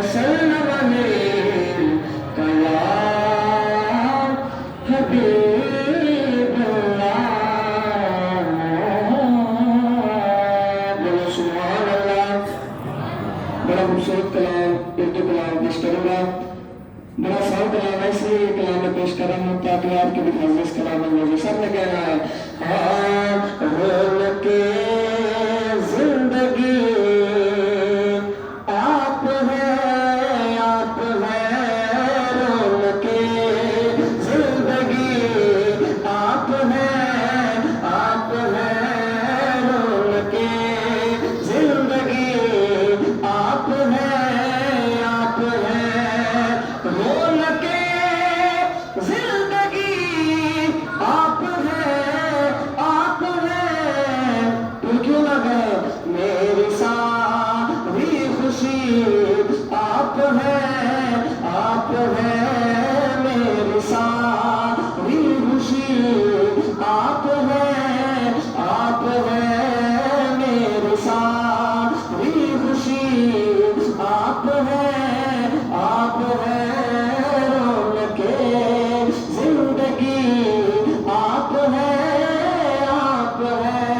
وسلم بڑا سال کلام ہے، اس لیے کلام میں پیش کر رہا ہوں تاکہ آپ کے بھی حافظ کلام میں سب نے کہنا ہے ہاں رونق زندگی آپ ہیں، آپ ہیں رونق زندگی آپ ہیں، آپ ہیں رونق زندگی آپ ہیں، آپ ہیں رونق زندگی آپ ہیں، آپ ہیں تو کیوں نہ گئے میری ساری خوشی آپ ہیں، آپ ہیں میری ساری خوشی آپ ہیں، آپ ہیں میری ساری خوشی آپ ہیں، آپ ہیں رونق زندگی آپ ہیں، آپ ہیں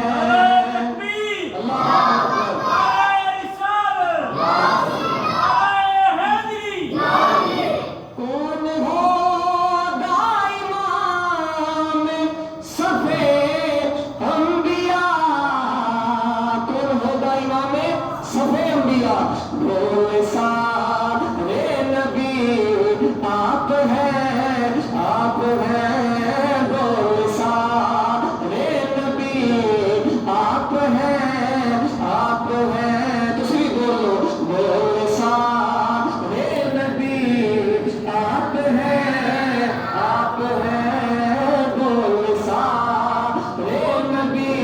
کون ہوگا امام صفے انبیاء، کون ہوگا امام صفے انبیاء، بولے سارے نبی آپ ہیں، آپ ہیں بولے سارے نبی آپ ہیں، آپ ہیں تسی بھی بولو بولے سارے نبی آپ ہیں، آپ ہیں بولے سارے نبی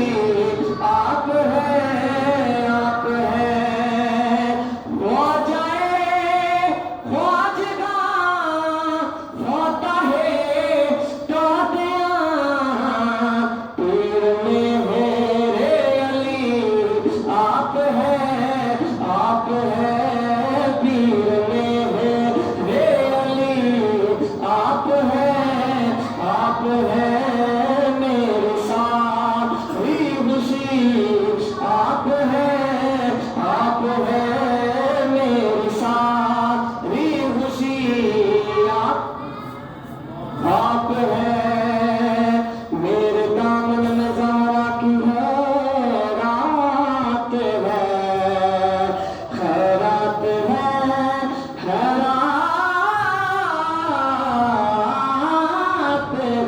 آپ ہیں، آپ ہیں ہو جائے خواجگاں ہوتا ہے ٹوٹیاں پیر میں میرے علی آپ ہیں، آپ ہیں پیر میں میرے علی آپ ہیں، آپ ہیں میرے ساری خوشی آپ ہیں، آپ ہیں میری ساری خوشی آپ ہیں میرے دامن میں زہرا کی خیرات ہے، خیرات ہے، خیرات ہے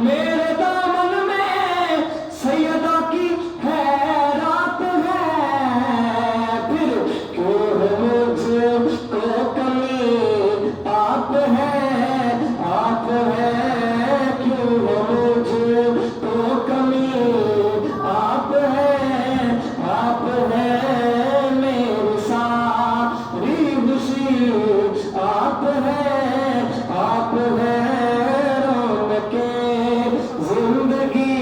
میرے دامن میں سیدہ کی خیرات ہے، پھر کیوں ہے مجھ کو کمی آپ ہیں، آپ ہیں کیوں ہے مجھ کو کمی آپ ہیں، آپ ہیں میری ساری خوشی آپ ہیں، آپ ہیں رونق زندگی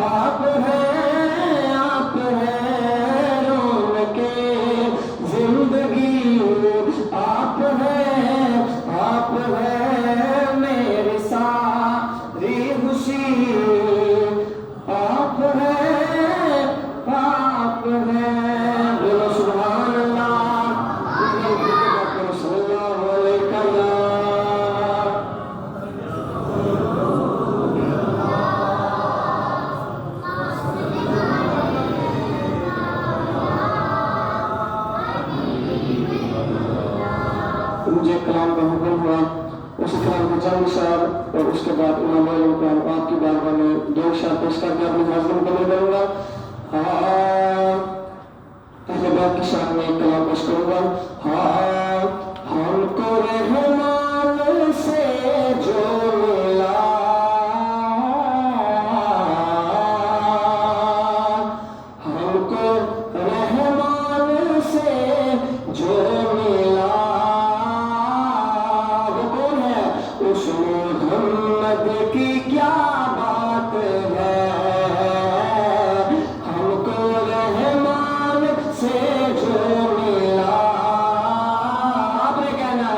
آپ ہیں، آپ ہیں رونق زندگی آپ ہیں، آپ ہیں میری ساری خوشی آپ ہیں، آپ ہیں بولو سبحان اللہ صلی اللہ علیہ وسلم مجھے کلام کا حکم ہوا، اس کلام کو چند اشعار اور اس کے بعد امام علیہ وسلم آپ کی بارگاہ میں دو اشعار پیش کر کے اپنی حاضری مکمل کروں گا۔ پہلے بات کی شان میں کلام پیش کروں گا۔ ہم کو رحمان سے جو ملا، ہم کو رحمان سے جو ملا وہ کون ہے؟ اس محمد کی کیا بات ہے، ہم کو رحمان سے جو ملا آپ نے کہنا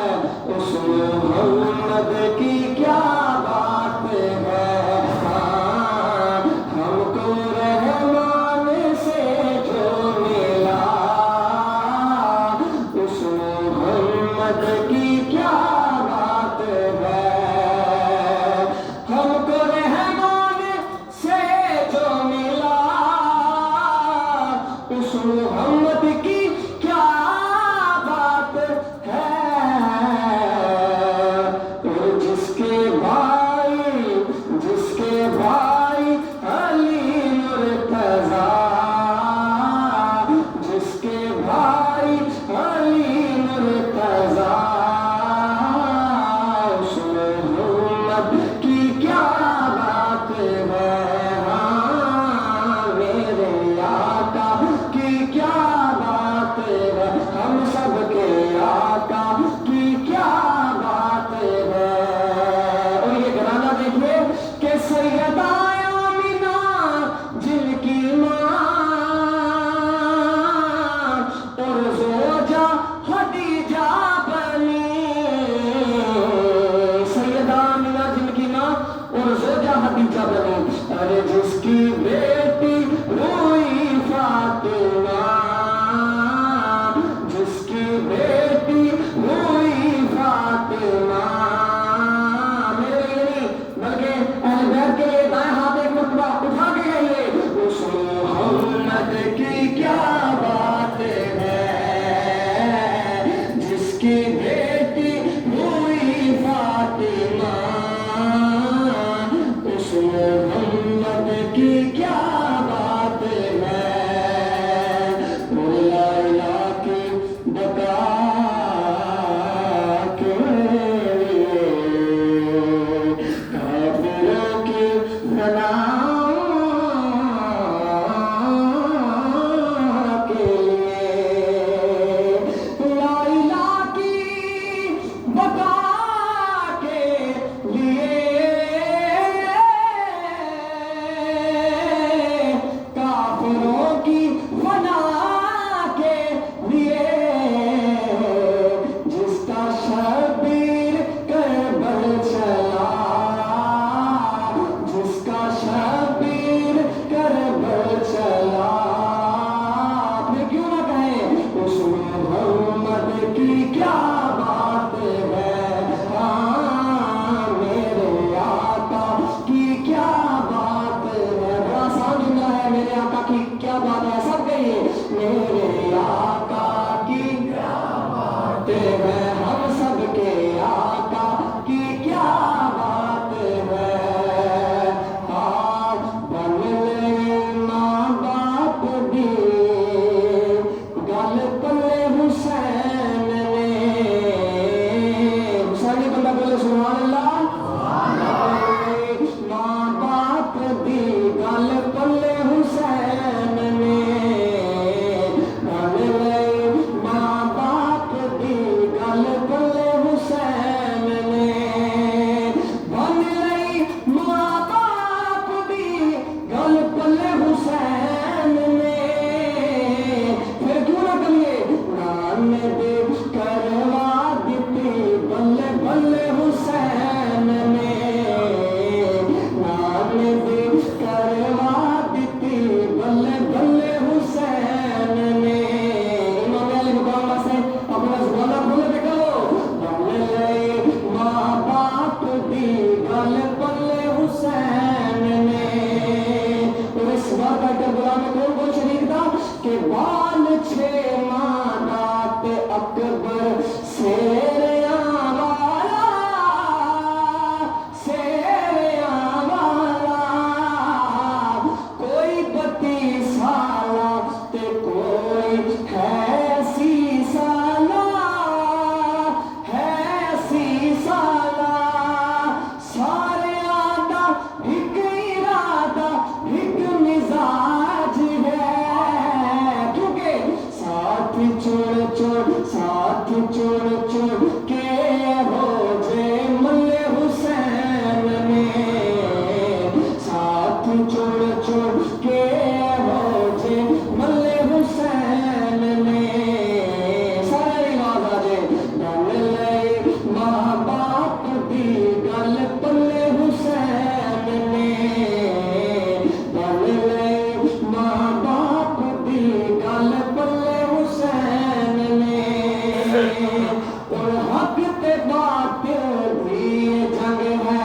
حق تے باطل دی جنگ ہے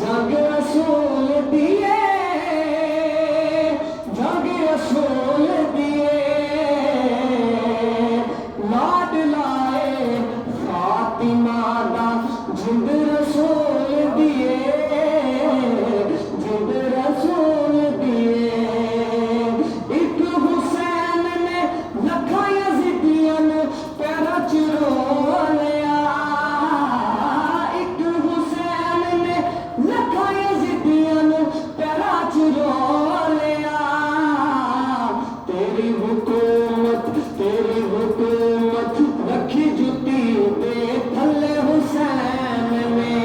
جنگ رسول دیے جنگ رسول دیے لاڈ لائے فاطمہ دا جند رسول دیے جند رسول دیے ایک حسین نے لکھا یزیدیاں پیرا چرو لیا ایک حسین نے لکھا یزیدیاں پیرا چرو لیا تیری حکومت رکھی جتی دے تھلے حسین میں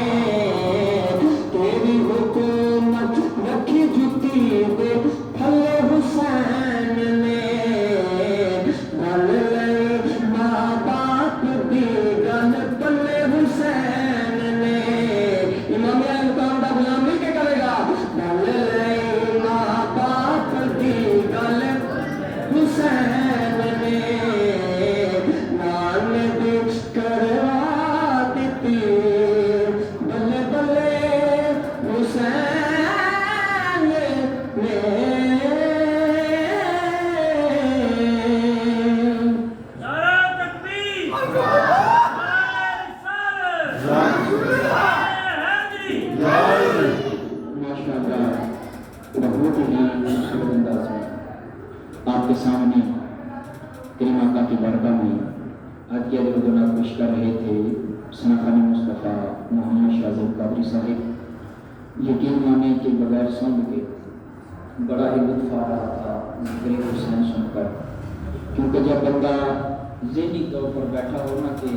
تیری حکومت رکھی جتی دے تھلے حسین میں گل لئی ماں باپ دی گل تلے حسین نے امام مقام دا غلام مل کے کرے گا گل لئی ماں باپ دی گل حسین نے نال دی کروا دیتی بلے بلے حسین نے نعرہ تکبیر، نعرہ رسالت، نعرہ حیدری۔ ماشاءاللہ بہت ہی خوبصورت انداز میں آپ کے سامنے کریم آقا کی بارگاہ میں آج کے ادب و نعت پیش کر رہے تھے سناخانی مصطفیٰ محمد شاہزاد قادری صاحب۔ یقین مانے کہ بغیر سن کے بڑا ہی لطف آ رہا تھا ذکر حسین سن کر، کیونکہ جب بندہ ذہنی طور پر بیٹھا ہو نا کہ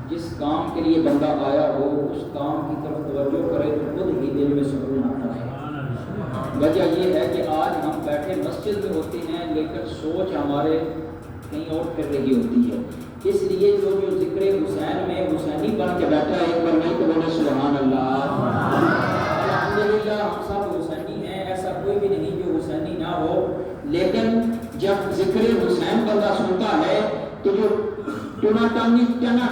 جس کام کے لیے بندہ آیا ہو اس کام کی طرف توجہ کرے تو خود ہی دل میں سکون آتا ہے۔ وجہ یہ ہے کہ آج ہم بیٹھے مسجد میں ہوتے ہیں لیکن سوچ ہمارے کہیں اور پھر رہی ہوتی ہے، اس لیے جو ذکر حسین میں حسینی بن کے بیٹھا ہے ایک بار نہیں تو بولے سبحان اللہ۔ الحمدللہ ہم سب حسینی ہیں، ایسا کوئی بھی نہیں جو حسینی نہ ہو، لیکن جب ذکر حسین بندہ سنتا ہے تو جو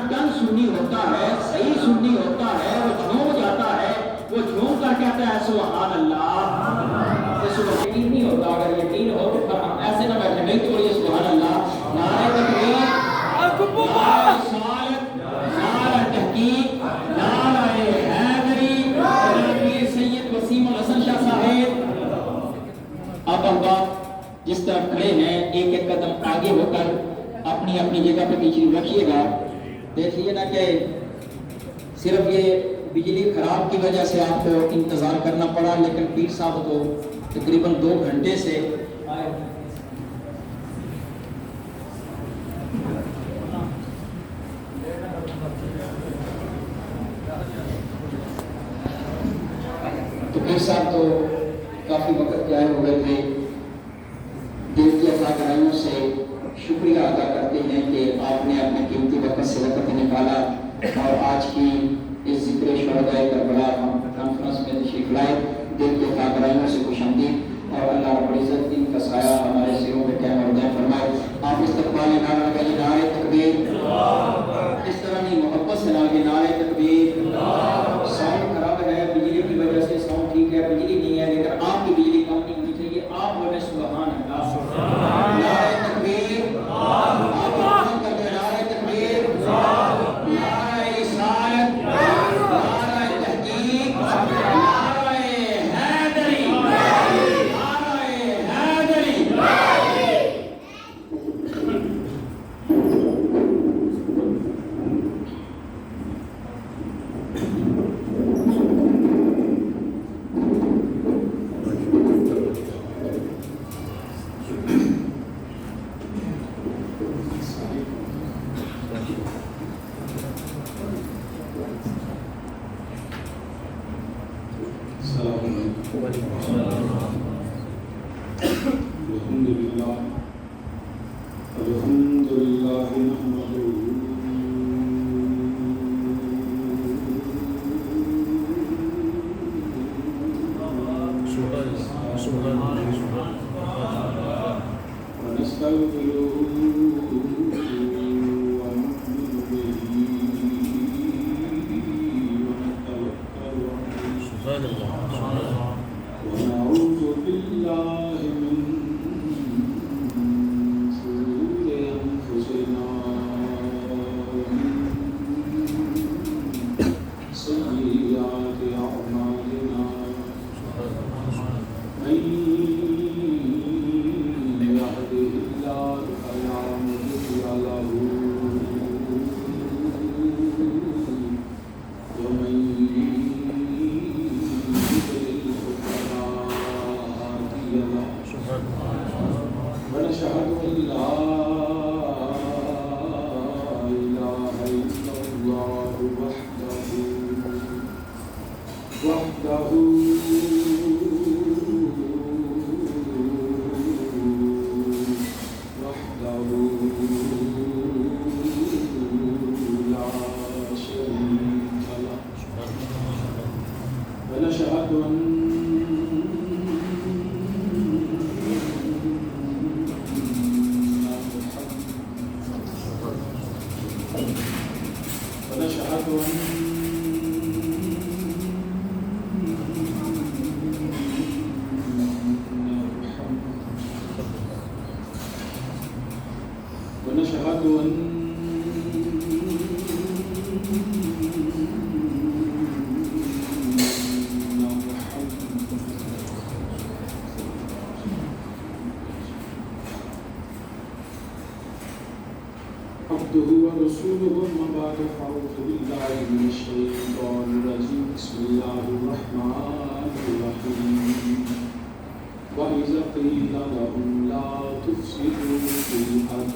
ٹن سنی ہوتا ہے، صحیح سنی ہوتا ہے، وہ جھوم جاتا ہے، وہ جھوم کر کہتا ہے سبحان اللہ۔ اس کو یقین نہیں ہوتا، اگر یقین ہو تو پھر ہم ایسے نہ بیٹھے نہیں تو بولیے سبحان اللہ۔ نعرہ تکبیر، نعرہ رسالت، نعرہ تحقیق، نعرہ حیدری، پیر سید وسیم الحسن شاہ صاحب۔ اب ہم بات جس طرح کھڑے ہیں ایک ایک قدم آگے ہو کر اپنی اپنی جگہ پہ تشریف رکھیے گا۔ دیکھیے نا کہ صرف یہ بجلی خراب کی وجہ سے آپ کو انتظار کرنا پڑا، لیکن پیر صاحب تو تقریباً 2 گھنٹے سے آئے۔ تو پیر صاحب تو کافی وقت کے آئے ہوئے تھے، دل کی عطا کرائیوں سے شکریہ ادا کرتے ہیں کہ آپ نے اپنے قیمتی وقت سے وقت نکالا اور آج کی اس ذکر شہدائے کربلا کانفرنس میں تشریف لائے۔ دل کے عطا کرائیوں سے خوش آمدید اور اللہ رب العزت ان کا سایہ ہمارے سروں پہ قائم اور دائم فرمائے۔ آپ استقبال نعرہ لگائیے نعرہ تکبیر، اس طرح نہیں محبت سے لگائیے نعرہ تکبیر۔ ساؤنڈ خراب ہے بجلی کی وجہ سے، ساؤنڈ ٹھیک ہے بجلی نہیں ہے، لیکن آپ کی بجلی کم نہیں ہونی چاہیے۔ آپ بولے سبحان اللہ، نعرہ تکبیر، آپ کرتے ہیں نعرہ تکبیر، نعرہ رسالت، نعرہ تحقیق، نعرہ حیدری، نعرہ حیدری۔ ونستغفره ونؤمن به عبده ورسوله أما بعد فأعوذ بالله من الشيطان الرجيم بسم الله الرحمن الرحيم وإذا قيل لهم لا تفسدوا في الأرض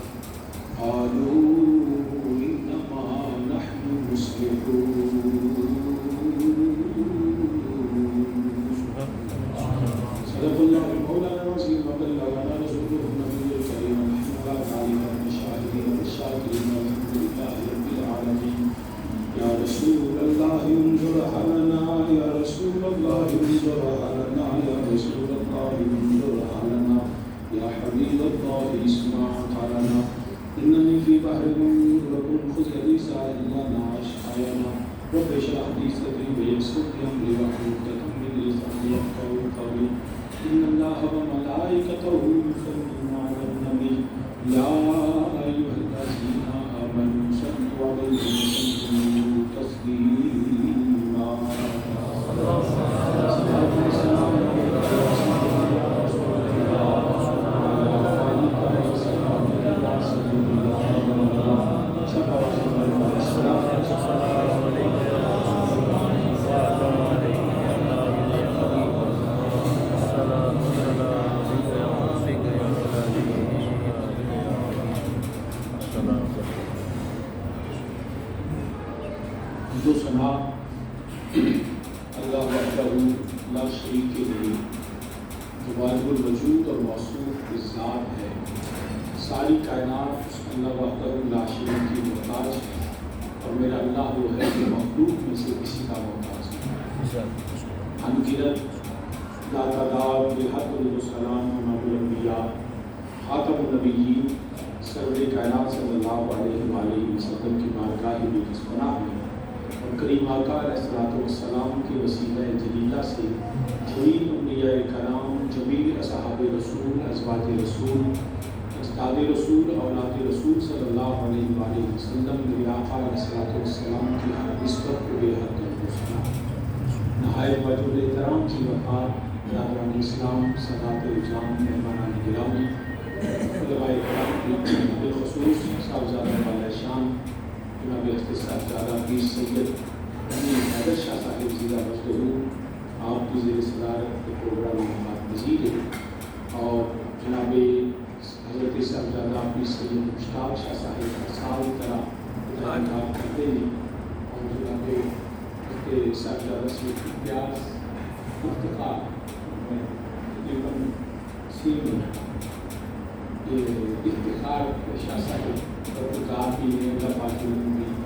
قالوا إنما نحن مصلحون صدق الله مولانا العظيم وبلغنا رسوله النبي الكريم ونحن على ذلك من الشاهدين والشاكرين والحمد لله رب العالمين يا رسول الله انظر لنا يا رسول الله انظر لنا يا رسول الله انظر لنا يا حبيب الله اسمع قالنا إنني في بحر لكم خذ يدي سائلنا عشقاينا رب اشرح لي صدري ويسر لي أمري واحلل عقدة من لساني يفقهوا قولي إن الله وملائكته يصلون على النبي يا أيها الذين آمنوا صلوا عليه وسلموا تسليما جو سنا اللہ وحدہ لا شریک کے واجب الوجود اور موصوف بالذات ہے. ساری کائنات اللہ وحدہ لا شریک کی محتاج ہے اور میرا اللہ وہ ہے کہ مخلوق میں سے کسی کا محتاج ہے. انگرت لا تعداد بحق السلام امام الانبیاء خاتم النبیین سرور کائنات صلی اللہ علیہ وآلہ وسلم کی بارگاہ مقدس پناہ میں اور کریم آقا علیہ السلام کے وسیلہ جلیلہ سے جمیل انبیاء کرام جمیل اصحاب رسول ازواج رسول اجداد رسول اولاد رسول صلی اللہ علیہ وآلہ وسلم میرے آقا علیہ السلام کی ہر نسبت کو بے حد درست نہایت وجود احترام کی وفات برادران اسلام سادات رجحان مہمانان گرامی علماء کرام بالخصوص صاحبزادہ والا شان جناب صاحبزادہ پیر سید حیدر شاہ صاحب زیدہ مجدہ آپ کی زیر صدارت پروگرام میں پذیر ہے اور جناب حضرت صاحبزادہ پیر سید مشتاق شاہ صاحب ہر سال طرح انتخاب کرتے ہیں اور جناب حضرت صاحبزادہ سید پیاس افتخار تقریباً سیم افتخار شاہ صاحب اور کار کی اللہ پاک کی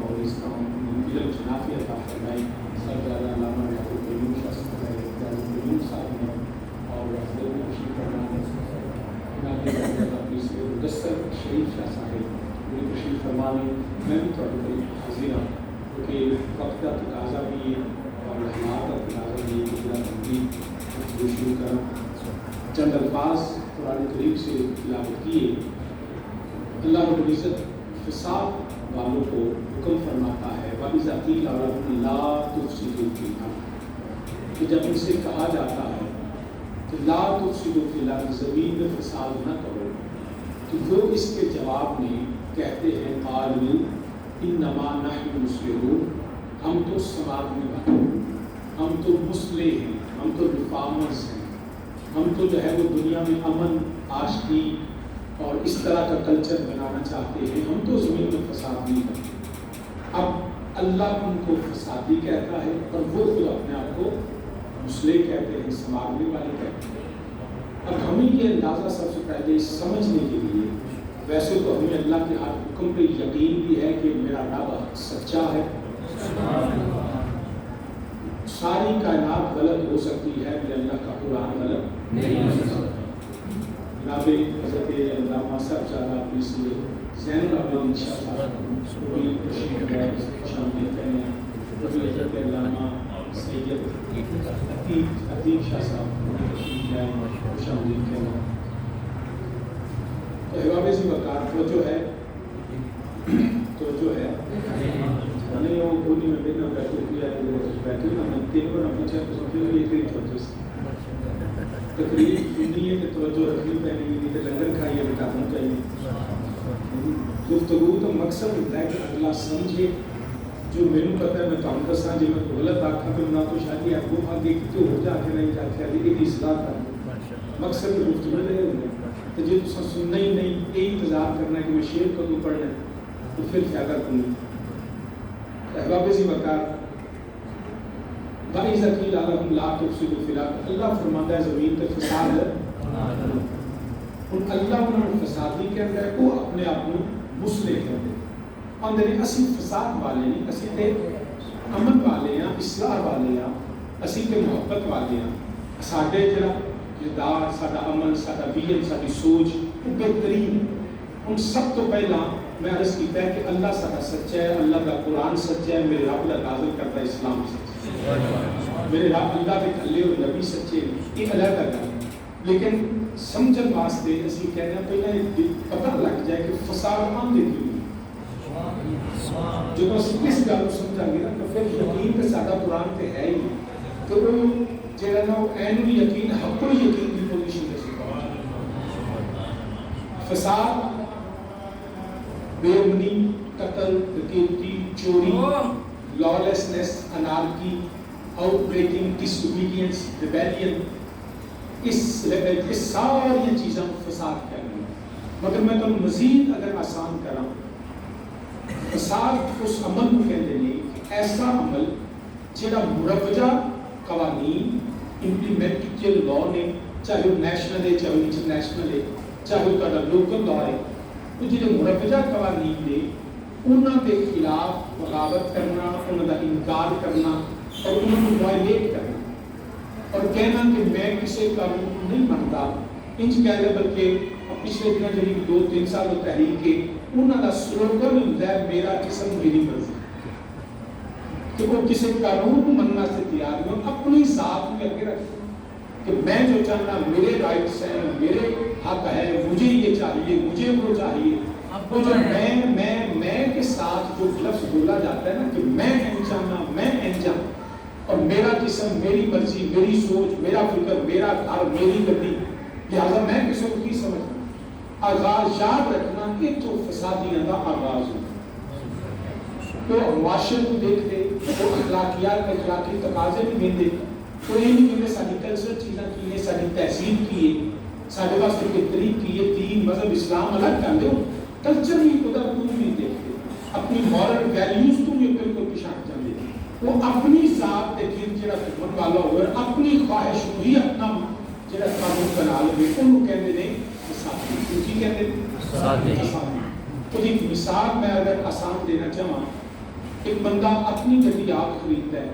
اور اس کا علم شنافی عطا فرمائی. سرکار علامہ یعقوب قیوم شاہ صاحب نے اور افضل خوشی فرمانے مدثر شریف شاہ صاحب پوری تشریف فرمانے. میں بھی تھوڑے قریب حاضر ہوں کیونکہ وقت کا تقاضا بھی ہے اور حالات کا تقاضا بھی ہے کہ ذرا تنظیم شروع کروں. چند الفاظ قرآن کریم سے تلاوت کیے. اللہ رب العزت فساد والوں کو حکم فرماتا ہے وَإِذَا قِيلَ لَهُمْ لَا تُفْسِدُوا فِي الْأَرْضِ کہ جب ان سے کہا جاتا ہے کہ لا تفسدوا فی الارض زمین میں فساد نہ کرو تو وہ اس کے جواب میں کہتے ہیں قالوا انما نحن مصلحون ہم تو سماجی والے ہم تو مصلح ہیں ہم تو ریفارمرز ہیں ہم تو جو ہے وہ دنیا میں امن آشتی اور اس طرح کا کلچر بنانا چاہتے ہیں ہم تو زمین میں فساد نہیں کرتے. اب اللہ ان کو فسادی کہتا ہے اور وہ خود اپنے آپ کو مسلح کہتے ہیں، سنبھالنے والے کہتے ہیں۔ اب ہمیں یہ اندازہ سب سے پہلے سمجھنے کے لیے، ویسے تو ہمیں اللہ کے ہر حکم پہ یقین بھی ہے کہ میرا رب سچا ہے، ساری کائنات غلط ہو سکتی ہے، میرے اللہ کا قرآن غلط نہیں ہو سکتا۔ جناب حضرت علامہ صاحب زادہ اس لیے زین العابدین شاہ صاحب کوئی تشریف ہے، شامل کریں، کبھی حضرت علامہ سید عتیق شاہ صاحب تشریف ہے، شامل کریں۔ تو احباب ذی وقار توجہ ہے، توجہ ہے نہیں وہ کوئی میں بیٹھنا بیٹھے کیا بیٹھے نا میں تین کو نہ پوچھا تو سمجھے یہ کئی توجہ تقریب سنی ہے کہ توجہ رکھنی پہنی نہیں تو لنگر کھائیے بتانا چاہیے۔ گفتگو تو مقصد ہوتا ہے کہ اگلا سمجھے، جو میرے پتہ ہے میں کام کرساں جی میں غلط آکھاں تو نہ تو شاید آپ کو آگے کتنے ہو جا کے نہیں جاتے ہیں لیکن اصلاح کرنا مقصد گفتگو رہے ہوئے تو جی تو سننا ہی نہیں، یہ انتظار کرنا ہے کہ میں شعر کو تو پڑھ لیں تو پھر فائدہ کنی۔ احباب ذی وقار بَإِذَا قِيلَ لَهُمْ لَا تُفْسِدُوا فِي الْأَرْضِ، اللہ فرماتا ہے زمین پہ فساد ہے، اللہ انہوں نے فسادی کہتا ہے، وہ اپنے آپ کو مصلح کہتے ہیں۔ اندر اسی فساد والے نہیں، اسی تے امن والے ہیں، اصلاح والے ہیں، اسی تے محبت والے ہیں۔ ساڈے جڑا کردار، ساڈا عمل، ساڈا ویژن، ساڈی سوچ وہ بہترین۔ ان سب تو پہلا میں عرض کیتا ہے کہ اللہ ساڈا سچا ہے، اللہ کا قرآن سچا ہے، میرے رب کا نازل کرتا اسلام سچا ہے، میرے رب اللہ کے کھلے اور نبی سچے، یہ علیحدہ گل۔ لیکن سمجھن واسطے اسی کہنے ہیں پہلے پتہ لگ جائے کہ فساد آندے کیوں جو بس اس گل کو سمجھا گے نا تو پھر یقین کہ ساڈا قرآن تے ہے ہی تو وہ جہاں نا عین یقین حق یقین کی پوزیشن تے فساد، بے امنی، قتل، ڈکیتی، چوری، lawlessness، anarchy، outbreaking، disobedience، rebellion، اس ساری چیزاں فساد کہتے ہیں۔ مگر میں تمہیں مزید اگر آسان کروں، فساد اس عمل کو کہتے ہیں کہ ایسا عمل جہاں مروجہ قوانین امپلیمنٹ کیے لاء نے، چاہے وہ نیشنل ہے، چاہے وہ انٹرنیشنل ہے، چاہے وہ لوکل لاء ہے، وہ جہاں مروجہ قوانین نے انہوں کے خلاف بغاوت کرنا، انہوں کا انکار کرنا اور انہوں کو وائلیٹ کرنا اور کہنا کہ میں کسی قانون کو نہیں مانتا، انج کہہ لے بلکہ پچھلے دنوں جڑی 2-3 سال تحریک ہے انہوں کا سلوگن ہوتا ہے میرا جسم میری مرضی، کہ وہ کسی قانون کو مننا سے تیار نہیں، اپنی ذات میں اگے رکھ کہ میں جو چاہنا میرے رائٹس ہیں، میرے حق ہے، مجھے یہ چاہیے، مجھے وہ چاہیے۔ وہ جو میں کے ساتھ جو لفظ بولا جاتا ہے نا کہ میں انجانا، میں انجان اور میرا جسم، میری مرضی، میری سوچ، میرا فکر، میرا گھر، میری گڈی، لہٰذا میں کسی کو کی سمجھنا۔ آغاز یاد رکھنا کہ تو فسادیاں کا آغاز ہو تو معاشرے کو دیکھتے وہ اخلاقیات اخلاقی تقاضے بھی دیندے تو یہ نہیں کہ ساری کلچر چیزاں کی ہے، ساری تہذیب کی ہے، سارے واسطے بہتری کی ہے، دین مذہب اسلام الگ کر دو، کلچر ہی خدا تم نہیں دیکھتے، اپنی مورل ویلیوز تم یہ بالکل پچھاڑ جاندے، وہ اپنی ذات کے گرد جڑا خدمت والا ہوئے اپنی خواہش کو ہی اپنا جڑا قانون بنا لے ان کو کہتے ہیں فسادی، کی کہتے ہیں فسادی۔ تو ایک مثال میں اگر آسان دینا چاہاں، ایک بندہ اپنی گڈی آپ خریدتا ہے،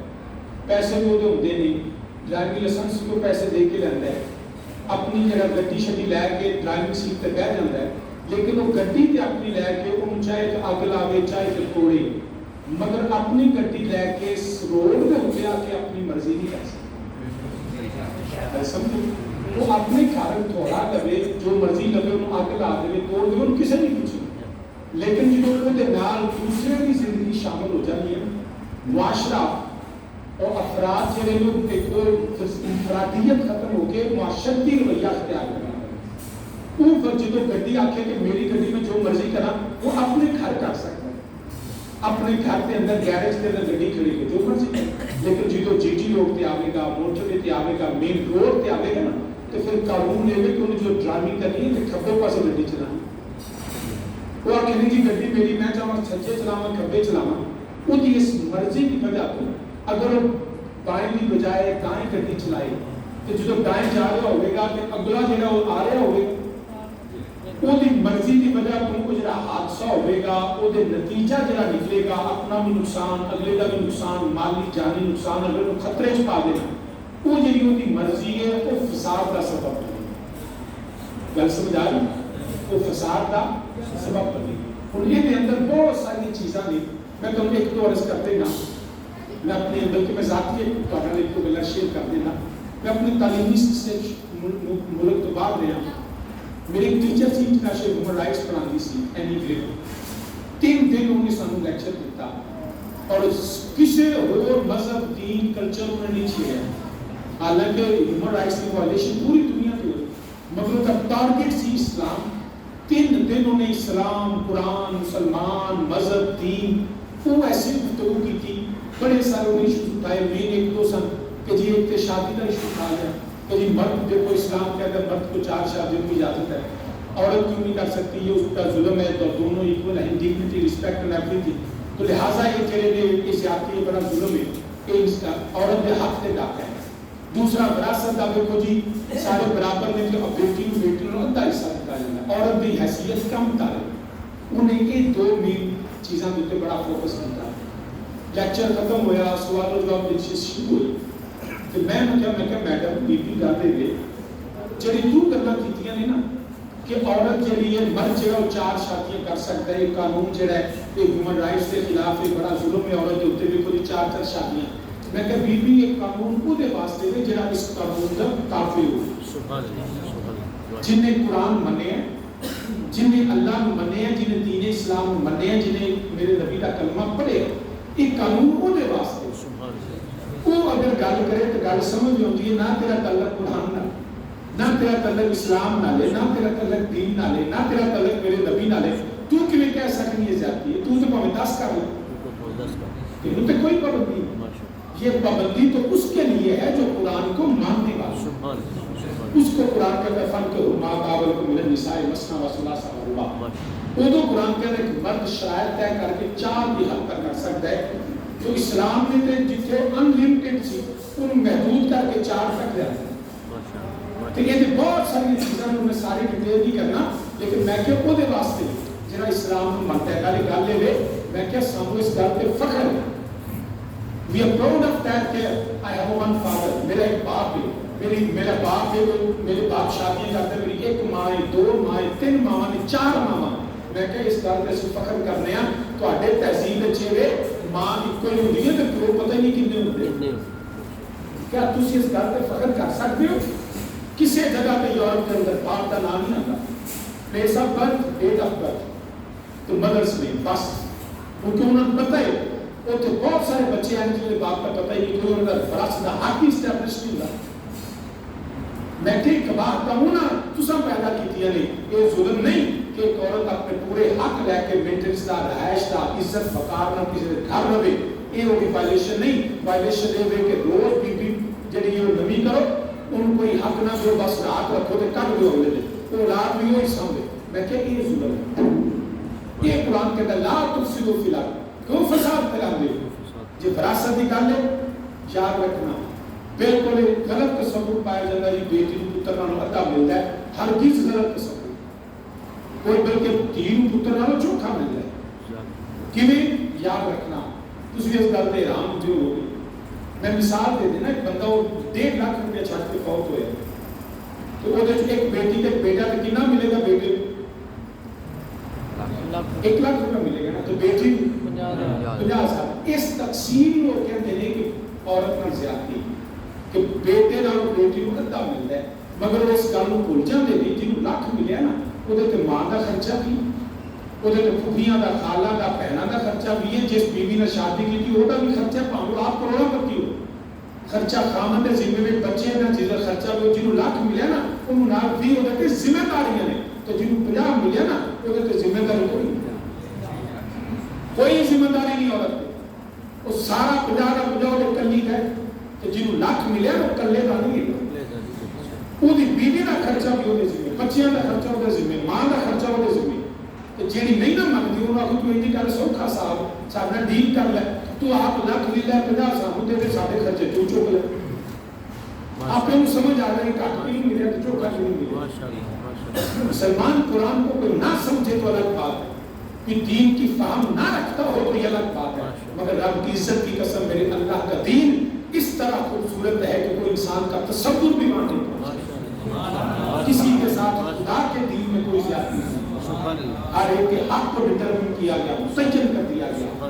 پیسے بھی وہ ہوتے نہیں، ڈرائیونگ لائسنس کو پیسے دے کے لینا ہے، اپنی جگہ گڈی شڈی لے کے ڈرائیونگ سیٹ پہ بیٹھ جاتا ہے، لیکن وہ گڈی تے اپنی لے کے وہ چاہے تو اگ لاوے چاہے تو توڑے، مگر اپنی گڈی لے کے روڈ پہ ہوتے آ کے اپنی مرضی نہیں کر سکتا۔ سمجھو وہ اپنے گھر تھوڑا لگے، جو مرضی لگے انہوں اگ لا دے، توڑ دے، انہوں کسے نہیں پوچھے، لیکن جب وہ نال دوسرے کی زندگی شامل ہو جاتی ہے، معاشرہ اور افراد جڑے لوگ ایک تو انفرادیت ختم ہو کے معاشرتی رویہ اختیار کرنا وہ پر جدو گڈی آکھے کہ میری گڈی میں جو مرضی کرا وہ اپنے گھر کر سکتا ہے، اپنے گھر کے اندر گیرج کے اندر گڈی کھڑی ہے جو مرضی کرے، لیکن جدو جی ٹی روڈ تے آوے گا، موٹر تے آوے گا، مین روڈ تے آوے گا نا تو پھر قانون لے کہ انہیں جو ڈرائیونگ کرنی ہے کہ کھبے پاسے گڈی چلانی، وہ آکھے نہیں جی گڈی میری میں چاہاں سجے چلاواں کھبے چلاواں، وہ دی اس مرضی کی وجہ تو اگر بائیں کی بجائے دائیں گڈی چلائی تے جدوں دائیں جا رہا ہوگا تے اگلا جڑا وہ آ رہا ہوگا وہ دی مرضی دی وجہ تو کوئی جڑا حادثہ ہوگا وہ دے نتیجہ جڑا نکلے گا اپنا بھی نقصان اگلے کا بھی نقصان مالی جانی نقصان اگلے کو خطرے چ پا دینا وہ جڑی وہ دی مرضی ہے وہ فساد کا سبب بنے گل سمجھ آ رہی وہ فساد کا سبب بنے اور یہ اندر بہت ساری چیزاں نے میں تمہیں ایک دو عرض کرتے نا میں اپنے بلکہ میں ذاتی ایک کو گلا شیئر کر دینا میں اپنی تعلیمی سے ملک تو بعد رہا میری ایک ٹیچر سی انٹرنیشنل ہیومن رائٹس پڑھاتی سی اینی گریڈ 3 دن انہوں نے سانوں لیکچر دیتا اور کسی اور مذہب دین کلچر انہوں نے نہیں چھیڑا حالانکہ ہیومن رائٹس کی وائلیشن پوری دنیا کی ہوئی مگر ان کا ٹارگیٹ سی اسلام 3 دن انہوں نے اسلام قرآن مسلمان مذہب دین وہ ایسی گفتگو کی تھی بڑے سارے انہیں ایشوز اٹھائے مین ایک دو سن کہ جی ایک شادی کا ایشو اٹھا لیا کہ جی مرد دیکھو اسلام کے اندر مرد کو 4 شادیوں کی اجازت ہے عورت کیوں نہیں کر سکتی یہ اس کا ظلم ہے تو دونوں ایکول ہیں dignity respect and every thing تو لہٰذا یہ چلے گئے یہ زیادتی بڑا ظلم ہے کہ اس کا عورت کے حق سے ڈاکا ہے دوسرا وراثت کا دیکھو جی سارے برابر نے کہ اب بیٹی کو ادھا حصہ دیتا جاتا ہے عورت کی حیثیت کم تارے انہیں یہ 2 مین چیزاں دیتے بڑا فوکس کرتا ہے لیکچر ختم ہویا سوال و جواب دلچسپ شروع ہوئی تو میں نے کہا میڈم بی بی گاتے ہوئے جڑی تو کرنا کیتیاں نے نا کہ عورت جڑی ہے مرد جڑا وہ 4 شادیاں کر سکتا ہے یہ قانون جڑا ہے یہ ہیومن رائٹس کے خلاف ہے بڑا ظلم ہے عورت کے اوپر بھی کوئی 4 شادیاں میں کہا بی بی ایک قانون کو دے واسطے ہے جڑا اس قانون دا کافی ہو سبحان اللہ جن نے قرآن منے ہیں جن نے اللہ کو منے ہیں جن نے دین اسلام منے ہیں جن نے میرے نبی کا کلمہ پڑھے ایک قانون کو دے واسطے وہ اگر گل کرے تو گل سمجھ ہوتی ہے نہ تیرا تعلق قرآن نہ تیرا تعلق اسلام نہ لے نہ تیرا تعلق دین نہ لے نہ تیرا تعلق میرے نبی نہ لے تو کیوں کہہ سکتی ہے جاتی ہے تو پاویں 10 کر لے تینوں تو کوئی پابندی نہیں یہ پابندی تو اس کے لیے ہے جو قرآن کو ماننے والا اس کو قرآن کہتا ہے فن کے ما قابل کو ملن نساء مسنا و ثلاث و رباع وہ تو قرآن کہتا ہے کہ مرد شرائط طے کر کے 4 بھی حد تک کر سکتا ہے تو اسلام میں تے جتنے انلمیٹڈ سی ان محدود کر کے 4 تک جاتے ہیں تو یہ بہت ساری چیزیں میں سارے ڈیٹیل نہیں کرنا لیکن میں کیا وہ دے واسطے جنہاں اسلام کو منتا ہے گالی گل لے میں کیا سامو اس گل پہ فخر ہے we are proud of that کہ I have one father میرا ایک باپ ہے میرا باپ ہے میرے باپ شادیاں کرتے ہیں میری 1 ماں ہے 2 ماں ہے 3 ماں ہے 4 ماں میں کیا اس گل پہ فخر کرنے ہیں تو اڈے تہذیب چھے ماں کوئی نہیں ہوتی ہے تو پیو پتہ نہیں کتنے ہوتے کیا تسی اس گل پہ فخر کر سکتے ہو کسی جگہ پہ یورپ کے اندر باپ کا نام نہیں آتا place of birth date of birth تو مدرس میں بس کیونکہ انہوں نے پتہ ہے وہ تو بہت سارے بچے ہیں جنہیں باپ کا پتہ ہی نہیں کوئی انہوں نے وراثت کا حق ہی اسٹیبلش نہیں ہوتا میں کہ ایک بات کہوں نا تساں پیدا کیتیاں نہیں یہ ظلم نہیں کہ ایک عورت اپنے پورے حق لے کے مینٹنس دا رہائش دا عزت وقار نہ کسی دے گھر رہے یہ وہ وائلیشن نہیں وائلیشن یہ ہے کہ روز بی بی جڑی یہ نمی کرو ان کوئی حق نہ دو بس رات رکھو تے کٹ دو اگلے دن وہ اولاد بھی وہی سمجھے میں کہ یہ ظلم ہے یہ قرآن کہتا ہے لا تفسدوا فی الارض کیوں فساد پھیلا دے جی وراثت کی گل ہے یاد رکھنا بالکل غلط تصور پایا جاتا ہے بیٹی کو پتر نالوں ادھا ملتا ہے ہرگز غلط تصور کوئی بلکہ تین پتر نالوں چوکھا مل جائے کیویں یاد رکھنا تسی اس گل تے حیران جو ہو گئے میں مثال دے دینا ایک بندہ وہ 1.5 لاکھ روپیہ چھٹ کے فوت ہوئے تو وہ ایک بیٹی تے بیٹا تے کتنا ملے گا بیٹے 1 لاکھ روپیہ ملے گا نا تو بیٹی 50,000 اس تقسیم کو کہتے ہیں کہ عورت پر زیادتی کہ بیٹے نال بیٹی کو ادھا ملتا ہے مگر اس گل کو بھول جاندے نے جنوں لاکھ ملیا نا وہ تے ماں دا خرچہ بھی وہ تے پھوپھیاں دا خالہ دا بہناں دا خرچہ بھی ہے جس بیوی نے شادی کی تھی وہ دا بھی خرچہ پاؤں آپ کروڑوں پتی ہو خرچہ خامن دے ذمہ میں بچے دا جس دا خرچہ وہ جنوں لاکھ ملیا نا انہوں نال بھی وہ تے ذمہ داریاں نے تو جنوں 50 ملیا نا وہ تے ذمہ داری کوئی ذمہ داری نہیں عورت وہ سارا 50 کا 50 وہ کلی ہے کہ جنوں لاکھ ملے وہ کلے کا نہیں وہ دی بیوی کا خرچہ بھی وہ ذمہ بچیاں کا خرچہ وہ ذمہ ماں کا خرچہ وہ ذمہ تے جیڑی نہیں نہ منگدی انہاں کو کوئی نہیں کر سوکھا صاحب ساڈا ڈیل کر لے تو آپ لاکھ لے لے 50 صاحب دے دے ساڈے خرچے تو آپ کو سمجھ آ رہا ہے کٹ بھی نہیں ملے تو چوکھا بھی نہیں ملے. مسلمان قرآن کو کوئی نہ سمجھے تو الگ بات ہے, کہ دین کی فہم نہ رکھتا ہو تو یہ الگ بات ہے, مگر رب کی عزت کی قسم میرے اللہ کا دین اس طرح خوبصورت ہے کہ کوئی انسان کا تصور بھی مان نہیں پہنچتا. کسی کے ساتھ خدا کے دین میں کوئی زیادتی نہیں, ہر ایک کے حق کو ڈٹرمن کیا گیا, مسجل کر دیا گیا.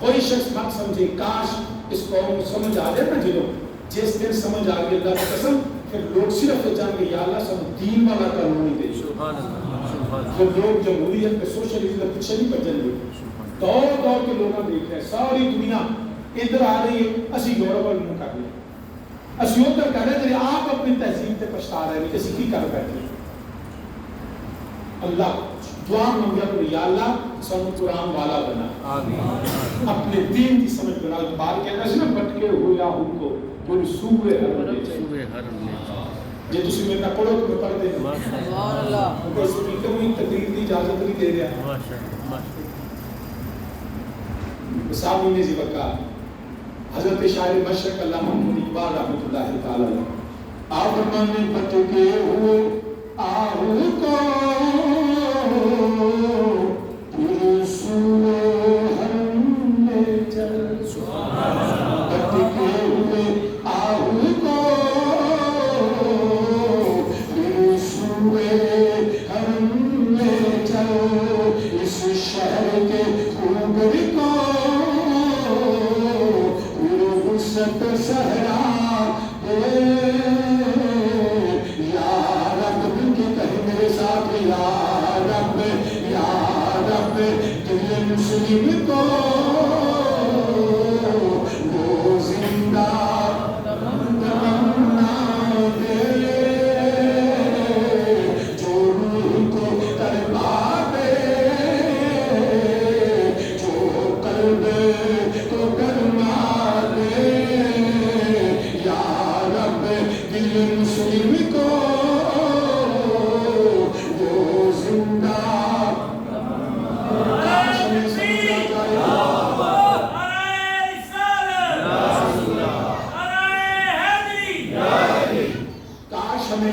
کوئی شخص مت سمجھے کاش اس قوم کو سمجھ آ جائے نا جنوں, جس دن سمجھ آ گئی اللہ کی قسم پھر لوگ صرف جان گے یا اللہ سب دین والا قانون ہی دے. جب لوگ جمہوریت پہ سوشلزم پہ پیچھے نہیں بچیں گے, دور دور کے لوگوں دیکھ رہے ہیں ساری دنیا ادھر آ رہی ہے, اسی یورپ والوں کر رہے ہیں, اسی ادھر کر رہے ہیں, آپ اپنی تہذیب پہ پچھتا رہے ہیں, اسی کی کر بیٹھے. اللہ دعا مانگیا تو یا اللہ سب قرآن والا بنا, اپنے دین کی سمجھ بنا. بار کہنا سی نا بٹکے ہوئے یا ان کو پوری سوئے حرم لے جائے. جی تسی میرے نہ پڑھو تو میں پڑھ دیں گا. سبحان اللہ. کوئی سپیکر میں تقریر کی اجازت نہیں دے رہا. صاحب نے وقت حضرت شاعر مشرق علامہ محمد اقبال رحمۃ اللہ تعالی آپ فرمانے بٹکے ہوئے آہو کو پوری سوئے حرم لے چل. بٹکے ہوئے آہو کو پوری سوئے حرم لے چل. اس شہر کے خوبر کو پوری وسعت صحرا دے. مسلم کو وہ زندہ تمنا دے جو روح کو تڑپا دے, جو قلب کو گرما دے. یا رب دل مسلم کو وہ زندہ.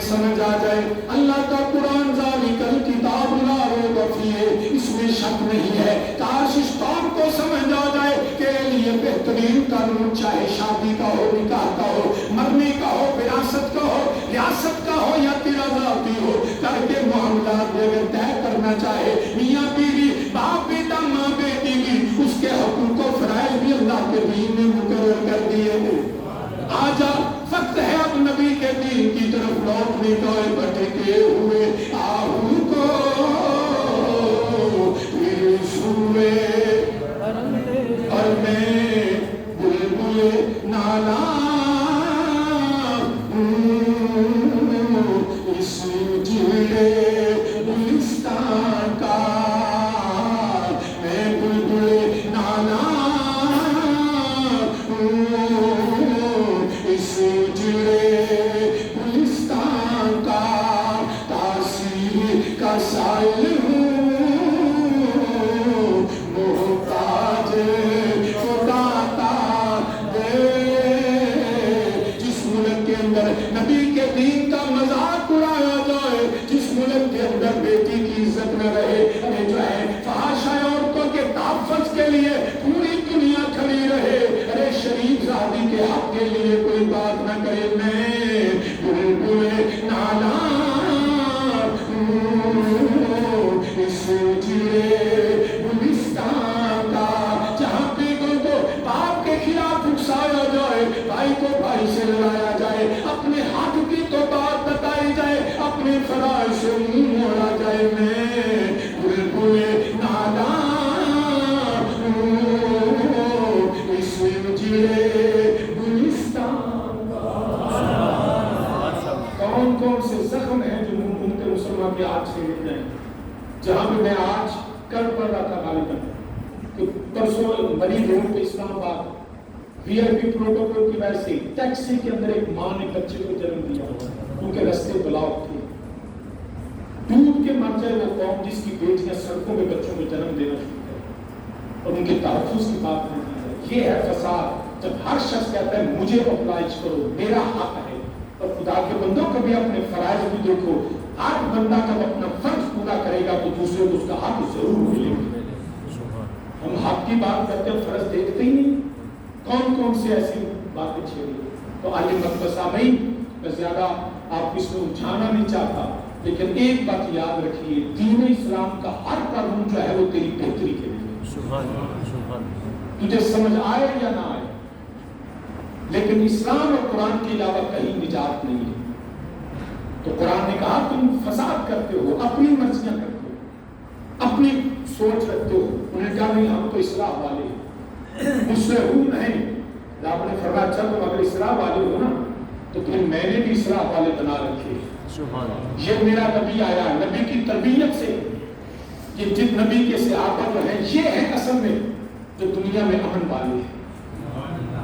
سمجھ آ جائے اللہ کا قرآن ذالک الکتاب لا ریب فیہ, اس میں شک نہیں ہے. کاش اس قوم کو سمجھ آ جائے کہ یہ بہترین قانون چاہے شادی کا ہو, نکاح کا ہو, مرنے کا ہو, وراثت کا ہو, ریاست کا ہو یا تیرا ذاتی ہو, کر کے معاملات میں اگر طے کرنا چاہے میاں بیوی, باپ بیٹا, ماں بیٹی بھی, اس کے حقوق و فرائض بھی اللہ کے دین نے مقرر کر دیے ہیں. آجا وقت ہے اب نبی کے دین کی طرف لوٹنے کا. بٹکے ہوئے آہو کو پھر سوئے اور میں بلبل نالا اس جھیلے گلستان کا. میں بلبل نالا اس جڑے گلستان کا. تاثیر کا سائل ہوں, محتاج خدا تا دے. جس ملک کے اندر نبی کے دین کا مذاق اڑایا جائے, جس ملک کے اندر بیٹی کی عزت نہ رہے, جو ہے فحاشا عورتوں کے تحفظ کے لیے پوری دنیا کھڑی رہے, ارے شریف زادی کے حق کے لیے کوئی بات نہ کرے, میں بلبل نالا اس جڑے گلستان کا. جہاں بیگوں کو باپ کے خلاف اکسایا جائے, بھائی کو بھائی سے لڑایا جائے, اپنے حق کی تو بات بتائی جائے, اپنے فرائض سے منہ موڑا جائے, میں بلبل نالا اس جڑے گلستان کا. کون کون سے زخم ہیں جو ممکن مسلمان کے آج سے مل جائیں. جہاں پہ میں آج کل پڑھ رہا تھا غالباً کہ پرسوں بڑی روڈ پہ اسلام آباد وی آئی پی پروٹوکول کی وجہ سے ٹیکسی کے اندر ایک ماں نے بچے کو جنم دیا, ان کے رستے بلاک تھے, ڈوب کے مر جائے وہ قوم جس کی بیٹیاں سڑکوں میں بچوں کو جنم دینا شروع کریں اور ان کے تحفظ کی بات نہیں کی جائے. یہ ہے فساد, جب ہر شخص کہتا ہے مجھے اپلائز کرو, میرا حق ہے, اور خدا کے بندوں کبھی اپنے فرائض بھی دیکھو، ہر بندہ جب اپنا فرض پورا کرے گا تو دوسرے کو اس کا حق ضرور ملے گا۔ ہم حق کی بات کرتے ہیں، فرض دیکھتے ہی نہیں، کون کون سے ایسی باتیں چھیڑی۔ تو آئیے مقدسہ میں زیادہ آپ اس میں اٹھانا نہیں چاہتا، لیکن ایک بات یاد رکھیے، دین اسلام کا ہر قانون جو ہے وہ تیری بہتری کے لیے، تجھے سمجھ آئے یا نہ آئے، لیکن اسلام اور قرآن کے علاوہ کہیں نجات نہیں ہے۔ تو قرآن نے کہا تم فساد کرتے ہو، اپنی مرضیاں کرتے ہو، اپنی سوچ رکھتے ہو۔ انہوں نے کہا نہیں ہم تو اصلاح والے ہیں، مصلحون نہیں۔ آپ نے فرمایا اچھا تم اگر اصلاح والے ہو نا تو پھر میں نے بھی اصلاح والے بنا رکھے۔ یہ میرا نبی آیا، نبی کی تربیت سے، یہ جن نبی کے صحابہ جو ہیں یہ ہیں اصل میں جو دنیا میں امن والے ہیں۔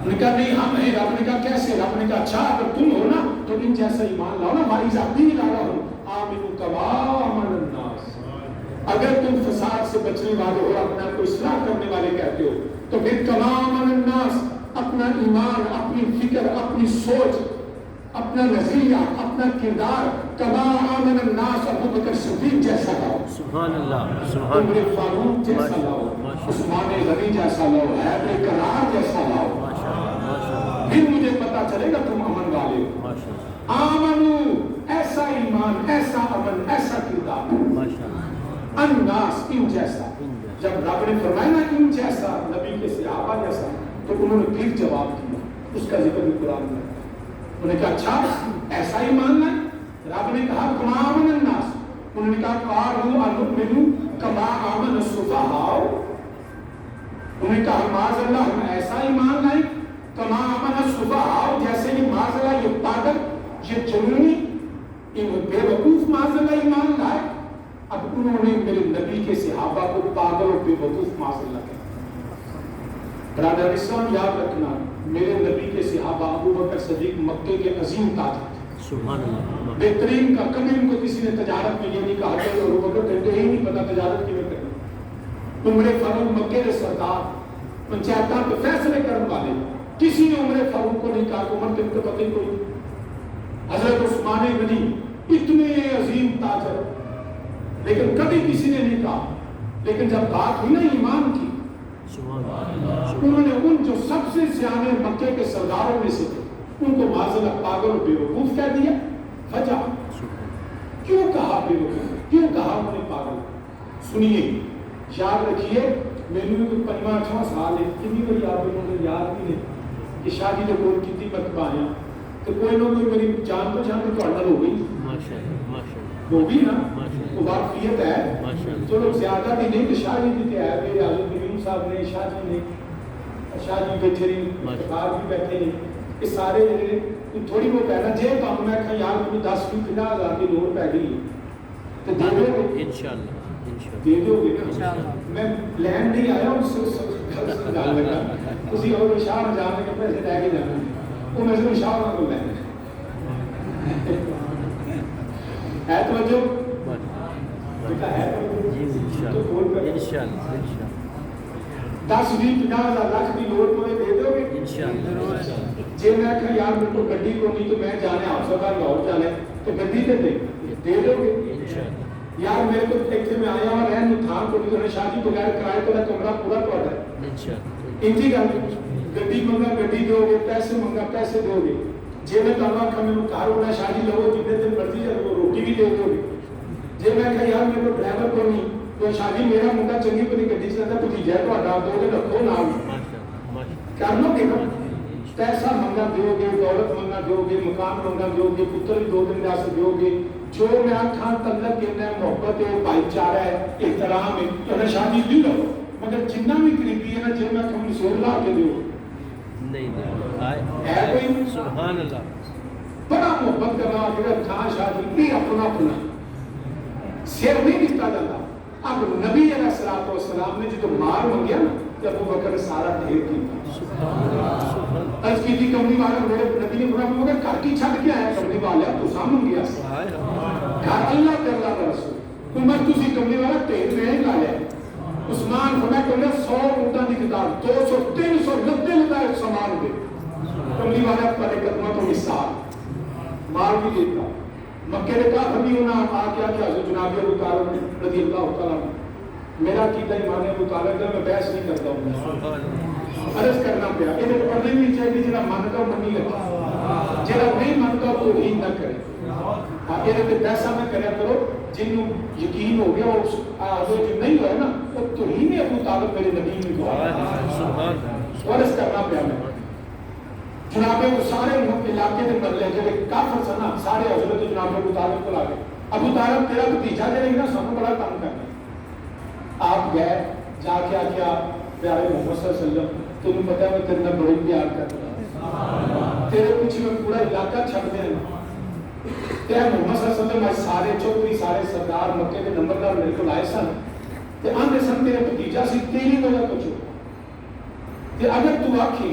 انہوں نے کہا نہیں ہم ہیں۔ رب نے کہا کیسے؟ رب نے کہا اچھا اگر تم ہو نا تو ان جیسا ایمان لاؤ نا، ہماری ذاتی ہی لاؤ، آمنوا کما آمن الناس۔ اگر تم فساد سے بچنے والے ہو، اپنے آپ کو اصلاح کرنے والے کہتے ہو، تو پھر کما آمن الناس، اپنا ایمان، اپنی فکر، اپنی سوچ، اپنا نظریہ، اپنا کردار کما آمن الناس، ابو بکر صدیق جیسا لاؤ، سبحان اللہ، عمر فاروق جیسا لاؤ، عثمان غنی جیسا لاؤ، حیدر کرار جیسا لاؤ، پھر مجھے پتا چلے گا تم امن والے ہو۔ آمنو، ایسا ایمان، ایسا امن، ایسا کردار، الناس، ان جیسا۔ جب رب نے فرمایا نا ان جیسا، نبی کے صحابہ جیسا، تو انہوں نے پھر جواب دیا، اس کا ذکر بھی قرآن میں۔ انہوں نے کہا اچھا ایسا ہی ماننا ہے؟ رب نے کہا کما آمن الناس، انہوں نے کہا قالوا انؤمن کما آمن السفہاء، انہوں نے کہا معاذ اللہ ہم ایسا ایمان لائیں کما آمن السفہاء، جیسے یہ معاذ اللہ یہ پاگل، یہ جنونی، یہ بے وقوف معاذ اللہ ایمان لائے۔ اب انہوں نے میرے نبی کے صحابہ کو پاگل اور بے وقوف معاذ اللہ کہا۔ برادر اسلام یاد رکھنا، میرے نبی کے صحابہ ابو بکر صدیق مکے کے عظیم تاجر تھے، سبحان اللہ، بہترین کا، کبھی ان کو کسی نے تجارت میں یہ نہیں کہا کہ ابو بکر تجھے ہی نہیں پتا تجارت کی میں کرنا۔ عمر فاروق مکے کے سردار، پنچایتوں کے فیصلے کرنے والے، کسی نے عمر فاروق کو نہیں کہا کہ عمر تم کو پتہ ہی کوئی۔ حضرت عثمان غنی اتنے عظیم تاجر، لیکن کبھی کسی نے نہیں کہا، لیکن جب بات ہوئی نا ایمان کی، انہوں نے ان جو سب سے سیانے مکے کے سرداروں میں سے تھے ان کو معذلہ پاگل اور بے وقوف کہہ دیا۔ وجہ کیوں کہا بے وقوف، کیوں کہا انہوں نے پاگل؟ سنیے، یاد رکھیے، میرے بھی کوئی 5واں سال ہے، کتنی بڑی آپ لوگوں نے یاد بھی نہیں کہ شادی جو کوئی کتنی مرتبہ آیا تو کوئی نہ کوئی میری جان تو جان تو ہو گئی، وہ بھی نا وہ واقفیت ہے، چلو زیادہ بھی نہیں کہ شاہ جی بھی ہے، میرے حضرت کریم صاحب نے، شاہ جی نے، شاہ جی بیٹھے نہیں، اخبار بھی بیٹھے نہیں، یہ سارے تھوڑی بہت ہے نا، جے کام میں کہا یار کوئی 10-50 ہزار کی لوڑ پہ گئی تو دے دو گے انشاءاللہ، دے دو گے نا۔ میں لینڈ نہیں آیا اس سے گل لگا اسی اور شاہ جانے کے پیسے لے کے جانا، وہ میں سے شاہ کو لینا ہے توجہ ہے تو کھول کر 10-20-50 لاکھ کی لوڑ تو دے دو گے جی۔ میں کہ یار میرے کو گڈی کو نہیں تو میں جانے آپ سب لاہور جانے تو گڈی دے دو گے یار میرے کو ایک میں آیا اور رہن تھان کو نہیں شادی بغیر کرائے تو کمرہ پورا پڑا ہے انجی گل گڈی منگا گڈی دو گے، پیسے منگا پیسے دو گے، جی میں کہا کہ میں گھر ہونا شادی لو جتنے دن مرضی ہے وہ روٹی بھی دے دو گے، جی میں کہ یار میرے کو ڈرائیور کو نہیں تو شادی میرا منگا چنگی بڑی گڈی چلاتا بھتیجا ہے تو دو دن رکھو نام کر لو گے نا، پیسہ منگا دو گے، دولت منگا دو گے، مکان منگا دو گے، پتر بھی 2 دن جا سے دو گے، جو میں آنکھاں تعلق دینا ہے، محبت ہے، بھائی چارہ ہے، احترام ہے، تو شادی بھی لو، مگر جنہ بھی قریبی ہے نا جب میں کم سور لا کے دو ہے کوئی سبحان اللہ، بڑا محبت کرنا اگر کھاں شادی بھی اپنا اپنا سیر نہیں دیتا جاتا۔ اب نبی علیہ السلام نے جو مار منگیا نا جب ابو بکر سارا ڈھیر کیتا عرض کی تھی کمری والا میرے نبی نے فرمایا مگر گھر کی چھٹ کے آیا کمری والا تو سامن گیا گھر اللہ کے اللہ کا رسول عمر تسی کمری والا ڈھیر نہیں لایا۔ عثمان فرمایا کہ 100 اونٹاں کی کتاب 200-300 90 لگائے سامان دے کمری والا پر قدمہ تو مثال مال بھی دیتا. مکے نے کافر بھی ہونا آ کے حضرت جناب ابو طالب رضی اللہ تعالیٰ میرا عقیدہ ایمان ابو طالب کا میں بحث نہیں کرتا ہوں. عرض کرنا پیا یہ پڑھنے بھی چاہیے جنہیں مانتا منی لگا جنہیں نہیں مانتا توہین نہ کرے. یہ پیسہ نہ کریا کرو جنہوں یقین ہو گیا جو نہیں ہوا نا وہ توہین ابو طالب میرے نبی میں ہوا. عرض کرنا پیا میں جناب وہ سارے علاقے کے بدلے جب کافر سنا سارے حضرت جناب ابو طالب کو لاگے. ابو طالب تیرا بھتیجا جائے نا سب بڑا کام کرنا. آپ گئے جا کے کیا پیارے محمد صلی اللہ علیہ وسلم تمہیں پتا ہے میں تیرے نال بڑی پیار کرتا تیرے پیچھے میں پورا علاقہ چھڑ دینا. تیرے محمد صلی اللہ علیہ وسلم آج سارے چوکری سارے سردار مکے کے نمبردار میرے کو لائے سن تے آندے سن تیرے بھتیجا سی تیری وجہ کچھ ہو تے اگر تو آکھی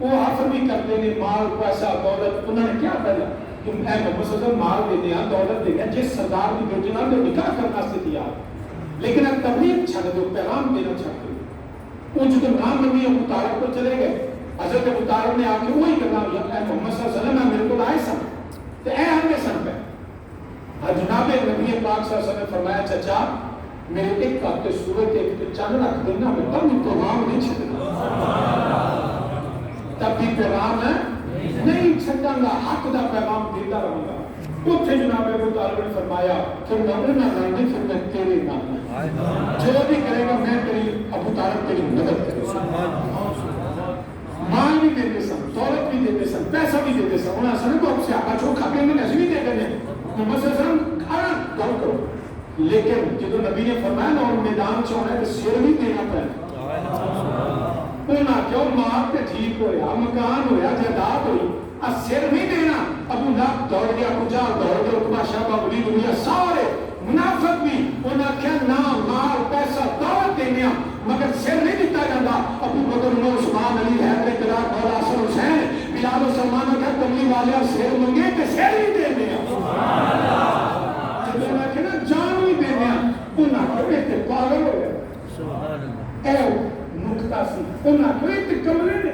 وہ آفر بھی کرتے ہیں مال پیسہ دولت انہوں نے کیا پہلا کہ اے محمد صلی اللہ علیہ وسلم مال دے دیا دولت دے دیا جس سردار کی بیٹی نال نکاح کرنا سے تیار لیکن اب تبلیغ چھڑ دو پیغام دینا چھڑ دو. وہ جو نام نبی ابو طالب کو چلے گئے حضرت ابو طالب نے آ کے وہی کرنا اے محمد صلی اللہ علیہ وسلم میرے کو آئے سن تو اے آنے سن پہ جناب نبی پاک صلی اللہ علیہ وسلم نے فرمایا چچا میرے ایک ہفتے سورج ایک چند رکھ دینا میں تب پیغام نہیں چھڑنا تب بھی پیغام ہے نہیں چھڑنا گا حق دا پیغام دیتا رہوں گا. اتنے جناب ابو طالب نے فرمایا کہ نمبر نہ لڑنے پھر میں تیرے نام جو بھی کرے گا میں تیری ابو طالب تیری مدد کرے گا. مال بھی دیتے سن دولت بھی دیتے سن پیسہ بھی دیتے سن انہوں نے سن کو آپ سے آقا چھوکھا کے اندر ایسے بھی دے گئے محمد صلی اللہ علیہ وسلم کھانا گل کرو لیکن جدو نبی نے فرمایا نا اور میدان چاہنا ہے کہ سر بھی دینا پڑا انہاں کیوں مار کے ٹھیک ہویا مکان ہویا جائیداد ہوئی سر نہیں دینا. ابو لہب دوڑ گیا ابو جہل دوڑ گیا عتبہ شیبہ ولید دنیا سارے منافق بھی انہاں کیا نام مال پیسہ دولت دینا مگر سر نہیں دیتا جاتا. ابو بکر عمر عثمان علی حیدر اقتدار مولا حسن حسین بلال و سلمان نے کہا تبلیغ والے سر منگے کہ سر ہی دے دیا جب انہاں کہنا جان ہی دے دیا انہاں کہتے تھے پاگل ہو گئے اے نکتہ سی انہاں کہتے کمرے نے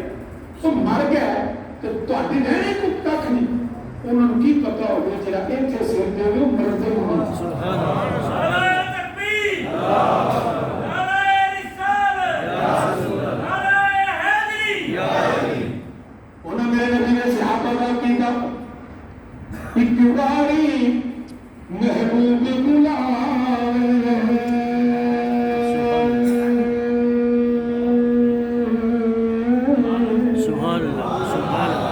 تو مر گیا ہے کہ تہاڈی رہنے کو کھ نہیں انہوں نے کی پتا ہو گیا جڑا ایتھے سر دے وہ مرتے نہیں. سبحان اللہ نعرہ تکبیر نعرہ رسالت یا رسول اللہ نعرہ حیدری یا علی. انہوں میرے نبی نے صحابہ کا کہا اقتداری محبوب بلاوے سبحان اللہ سبحان اللہ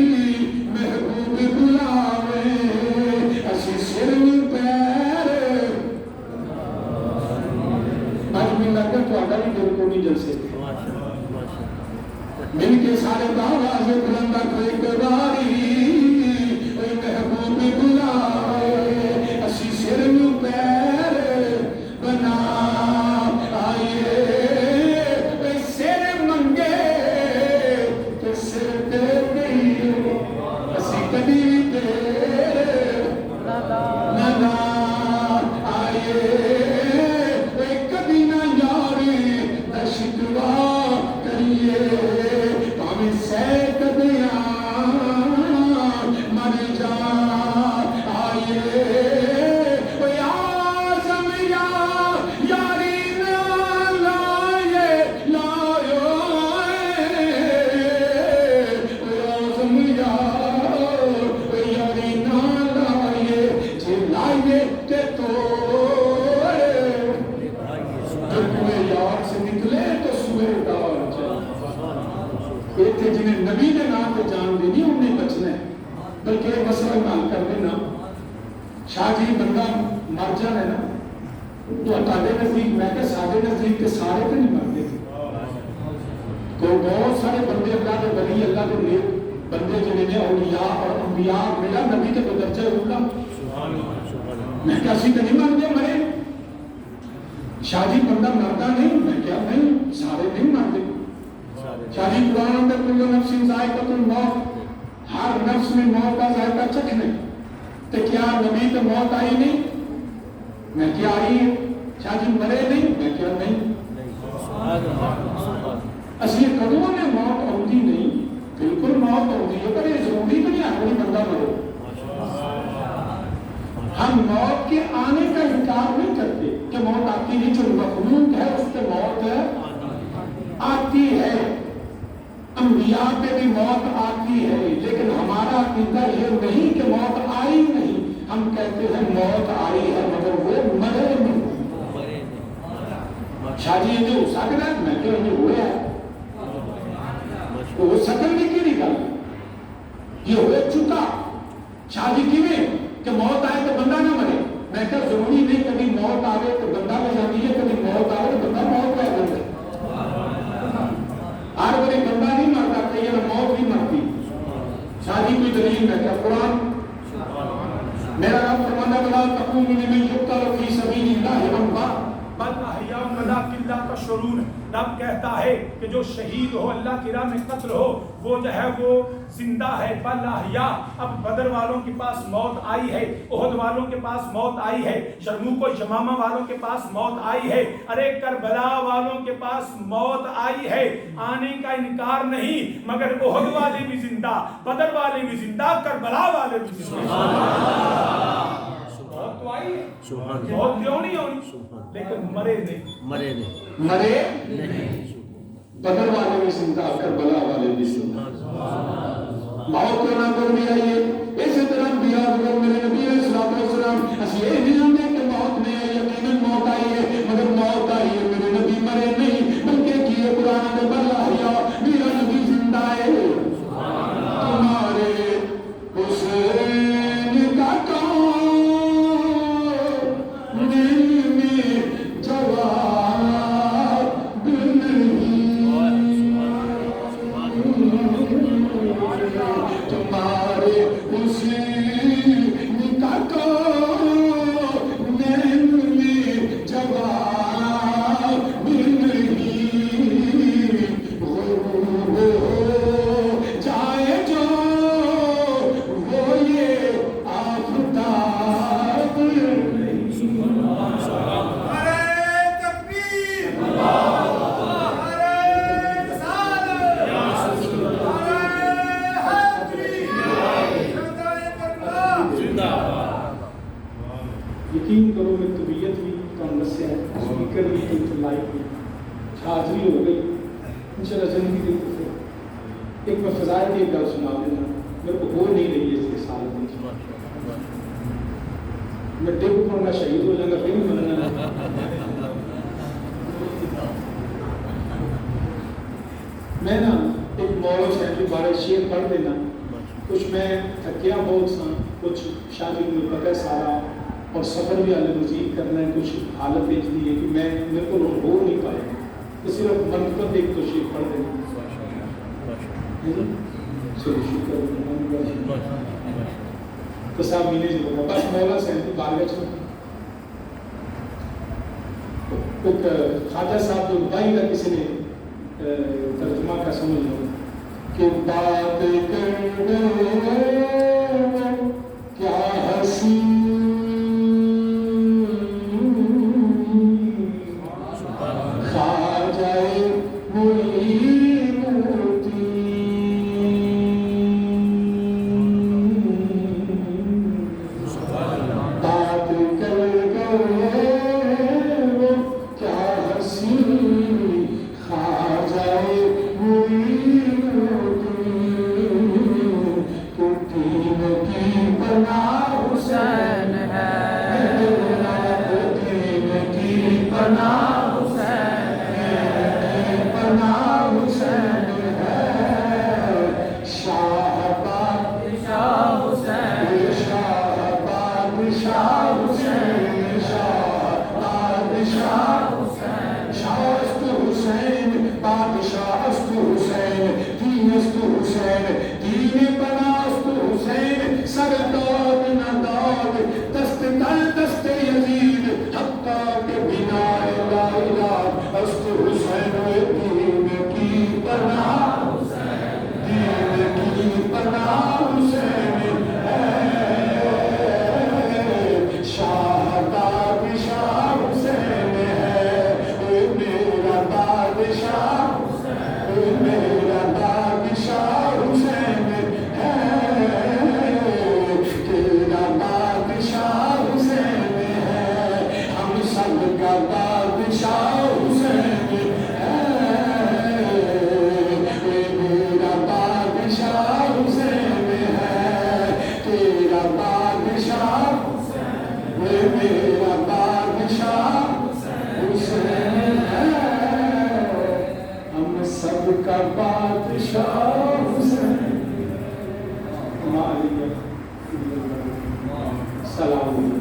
محبوب بلاوے اسی سر پہ سے مل کے سارے باواز بلندہ کوئی کباری کوئی محبوب بلائے اسی سر نو پیر بنا آئیے کوئی سر منگے تو سر دے دئیے اسی کبھی تیرے نہ آئیے کوئی کبھی نہ یاری نہ شکوا کریے پاویں سیک دیا مر جا آئیے کوئی آزم یا یاری نہ لائے لائے کوئی آزم یا یاری نہ لائے جی لائے کہ توڑے جو کوئی یار سے نکلے تو سوئے دار جائے یہ تھے جنہیں نبی نے نام پہ جان دینی انہیں بچنا ہے بلکہ ایک مسئلہ مال کر دینا شاہ جی بندہ مر جانا ہے نا تو اٹھاڑے نزدیک میں کہ ساڑھے نزدیک کے سارے پہ نہیں مرتے تھے تو بہت سارے بندے اللہ کے ولی اللہ کے نیک بندے جنہیں نے اولیاء اور انبیاء ملا نبی کے درجہ اولا میں کیا اسی نہیں مان گیا مرے شاہ جی بندہ مرتا نہیں میں کیا نہیں سارے نہیں مرتے شاہ جی قرآن اندر کل نفس ذائقۃ الموت ہر نفس میں موت کا ذائقہ چکھنے تو کیا نبی تو موت آئی نہیں میں کیا آئی ہے شاہ جی مرے نہیں میں کیا نہیں اسی قدموں میں موت ہوتی نہیں بالکل موت ہوتی ہے پر یہ ضروری تو نہیں آخری بندہ مرے ہم موت کے آنے کا انکار نہیں کرتے کہ موت آتی نہیں جو مخلوق ہے اس پہ موت آتی ہے انبیاء پہ بھی موت آتی ہے لیکن ہمارا عقیدہ یہ نہیں کہ موت آئی نہیں ہم کہتے ہیں موت آئی ہے مگر وہ مرے نہیں شاہ جی یہ جو ہو سکتا ہے میں کہوں یہ ہویا ہے وہ سکن بھی کی نہیں کرتا یہ ہو چکا شاہ جی کیویں کہ موت آئے تو بندہ نہ مرے میں کہا ضروری نہیں کبھی موت آئے تو بندہ میں جانی ہے کبھی موت آئے تو بندہ موت پہ بندہ ہر بڑے بندہ نہیں مرتا کہ یہ موت نہیں مرتی شاہ جی کوئی دلیل میں کہا قرآن میرا رب فرمانا بلا تقوم لمن یقتل فی سبیل اللہ اموات بل احیاء ولکن لا تشعرون رب کہتا ہے کہ جو شہید ہو اللہ کی راہ میں قتل ہو وہ جو ہے وہ زندہ ہے بل احیاء اب بدر والوں کے پاس موت آئی ہے احد والوں کے پاس موت آئی ہے یرموک و یمامہ والوں کے پاس موت آئی ہے ارے کربلا والوں کے پاس موت آئی ہے آنے کا انکار نہیں مگر احد والے بھی زندہ بدر والے بھی زندہ کربلا والے بھی زندہ موت تو آئی ہے موت کیوں نہیں ہونی لیکن مرے نہیں مرے نہیں بدر والے بھی زندہ کربلا والے بھی زندہ موت کو نہ کر بھی آئیے اسی طرح انبیاء کو میرے نبی علیہ السلام اسی یہ نہیں ہم نے کہ موت نہیں ہے یقیناً موت آئی ہے مگر موت آئی ہے میرے نبی مرے نہیں بلکہ کیے قرآن نے بلا یا میرا نبی زندہ ہے تمہارے حسین کا کام دل میں جواب تمہارے حسین کا کام دل میں جواب نہیں ہو جائے جو وہ یہ آفتاب یقین کرو میں طبیعت بھی کم نسیا ہے سپیکر بھی تو لائٹ بھی حاضری ہو گئی انشاءاللہ زندگی دل کو ایک میں فضائل کی ایک گل سنا دینا میرے کو ہو نہیں رہی ہے اس کے سال میں ڈب پر میں شہید ہو جاؤں گا پھر نہیں مننا میں نا ایک مولا صاحب کے بارے شعر پڑھ دینا کچھ میں تھکیا بہت سا کچھ شادی میں پتہ سارا اور سفر بھی آنے مزید کرنا ہے کچھ حالت ایک دی ہے کہ میں میرے کو ہو نہیں پائے تو صرف منقبت ایک تشریف پڑھ دیں. چلو شکر تو صاحب ملے جی بولنا بس مولا سینتی بارگاہ چھو ایک خواجہ صاحب جو بائی کا کسی نے ترجمہ کا سمجھ لو کہ بات کرنے کیا حسین سلام